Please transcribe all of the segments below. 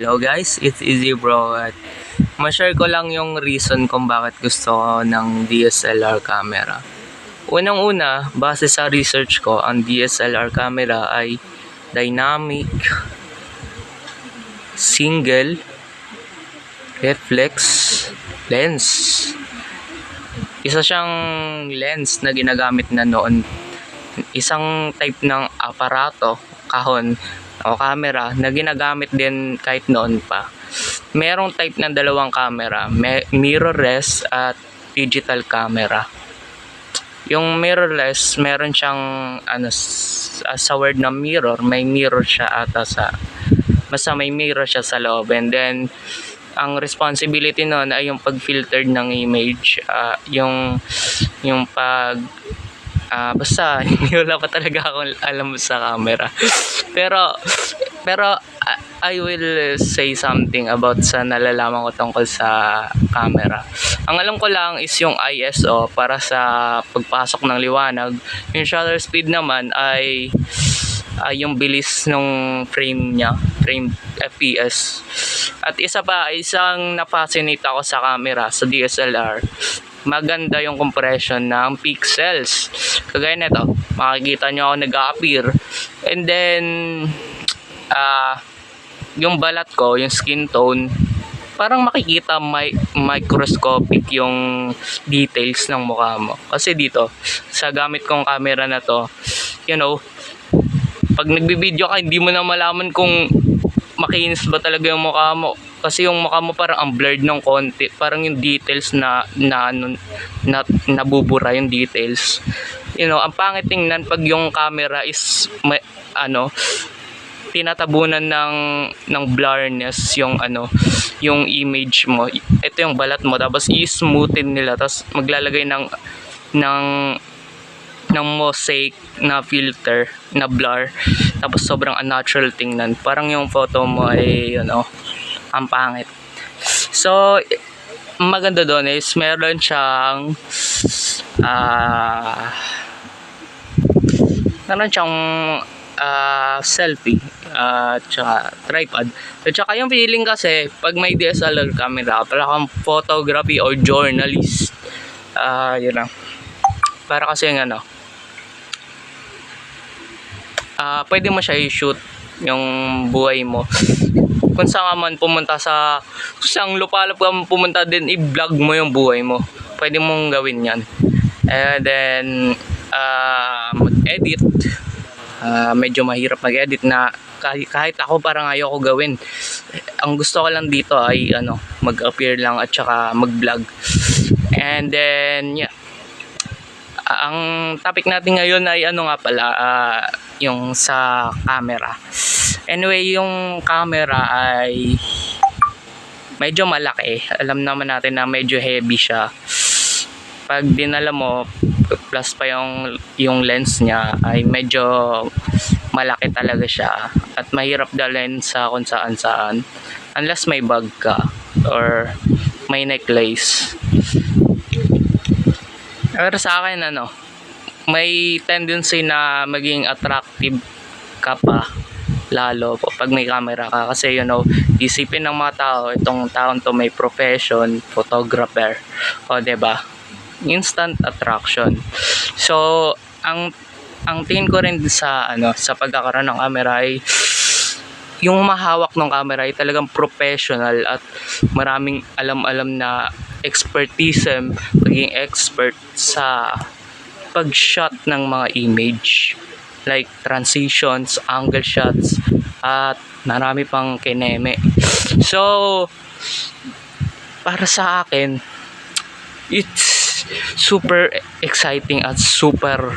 Hello guys, it's Easy Bro at ma-share ko lang yung reason kung bakit gusto ko ng DSLR camera. Unang-una, base sa research ko, ang DSLR camera ay dynamic, single, reflex lens. Isa siyang lens na ginagamit na noon. Isang type ng aparato, kahon, o camera na ginagamit din kahit noon pa. Merong type ng dalawang camera, mirrorless at digital camera. Yung mirrorless, meron siyang sa word na mirror, may mirror siya ata basta may mirror siya sa loob, and then ang responsibility noon ay yung pag-filter ng image, yung pag basta wala pa talaga akong alam sa camera. pero I will say something about sa nalalaman ko tungkol sa camera. Ang alam ko lang is yung ISO para sa pagpasok ng liwanag. Yung shutter speed naman ay yung bilis ng frame FPS. At isang na-fascinate ako sa camera, sa DSLR, maganda yung compression ng pixels. Kagaya nito, makikita nyo ako nag-appear, and then yung balat ko, yung skin tone, parang makikita microscopic yung details ng mukha mo. Kasi dito, sa gamit kong camera na to, pag nagbibideo ka, hindi mo na malaman kung makinis ba talaga yung mukha mo. Kasi yung mukha mo parang ang blurred ng konti. Parang yung details na nabubura yung details. Ang pangit tingnan pag yung camera is tinatabunan ng blurriness yung image mo. Ito yung balat mo, tapos i-smoothin nila, tapos maglalagay ng mosaic na filter na blur, tapos sobrang unnatural tingnan. Parang yung photo mo ay ang pangit. So maganda doon is meron siyang selfie at saka tripod. At saka yung feeling kasi pag may DSLR camera, para kang photography or journalist. Yun lang. Para kasi yung pwede mo siya i-shoot yung buhay mo. Kung saan man pumunta kung lupalop ka pumunta din, i-vlog mo yung buhay mo. Pwede mong gawin yan. And then mag-edit. Medyo mahirap mag-edit na kahit ako parang ayoko gawin. Ang gusto ko lang dito ay mag-appear lang at saka mag-vlog. And then ang topic natin ngayon ay yung sa camera. Anyway, yung camera ay medyo malaki. Alam naman natin na medyo heavy siya. Pag dinala mo, plus pa yung lens niya, ay medyo malaki talaga siya. At mahirap dalhin sa kung saan unless may bag ka or may necklace. Pero sa akin may tendency na maging attractive ka pa lalo pag may camera ka, kasi isipin ng mga tao, itong taon to may profession, photographer, o diba, instant attraction. So ang tingin ko rin sa pagkakaroon ng camera ay yung mahawak ng camera ay talagang professional at maraming alam na expertise, maging expert sa pag-shot ng mga image like transitions, angle shots, at marami pang kineme. So para sa akin, it's super exciting at super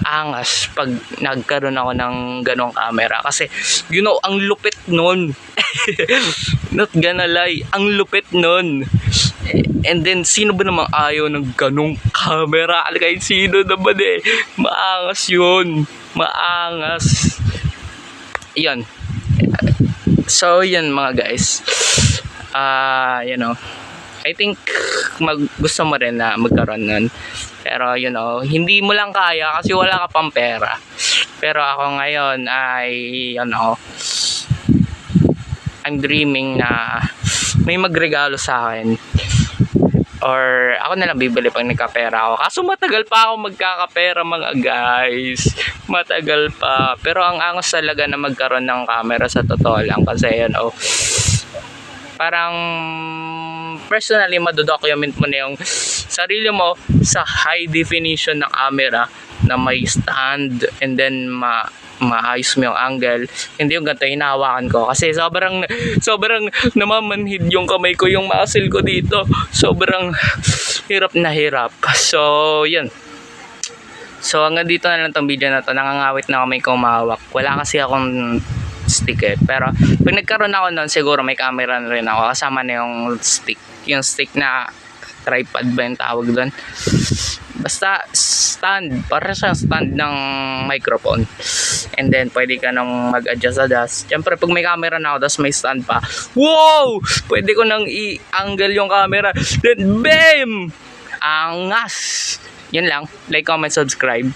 angas pag nagkaroon ako ng ganong camera, kasi ang lupit nun. Not gonna lie, ang lupit nun. And then sino ba namang ayaw ng ganong camera? Kahit sino naman maangas yun, maangas. Yan. So yan mga guys, I think gusto mo rin na magkaroon nun. Pero hindi mo lang kaya kasi wala ka pang pera. Pero ako ngayon ay I'm dreaming na may magregalo sa akin. Or ako na lang bibili pag nagkapera ako. Kaso matagal pa ako magkakapera mga guys. Matagal pa. Pero ang angas talaga na magkaroon ng camera sa totoo lang. Kasi parang personally madodocument mo na yung sarili mo sa high definition na camera na may stand and then maayos mo yung angle. Hindi yung ganito hinahawakan ko kasi sobrang namamanhid yung kamay ko, yung muscle ko dito. Sobrang hirap na hirap. So yun. So hanggang dito na lang tong video na to. Nangangawit na kamay ko umahawak. Wala kasi akong stick pero pag nagkaroon ako nun siguro may camera na rin ako kasama na yung stick na tripod ba yung tawag doon, basta stand, para sa stand ng microphone, and then pwede ka nang mag-adjust sa das. Siyempre pag may camera na ako tapos may stand pa, wow, pwede ko nang i-angle yung camera, then bam, angas. Yun lang, like, comment, subscribe.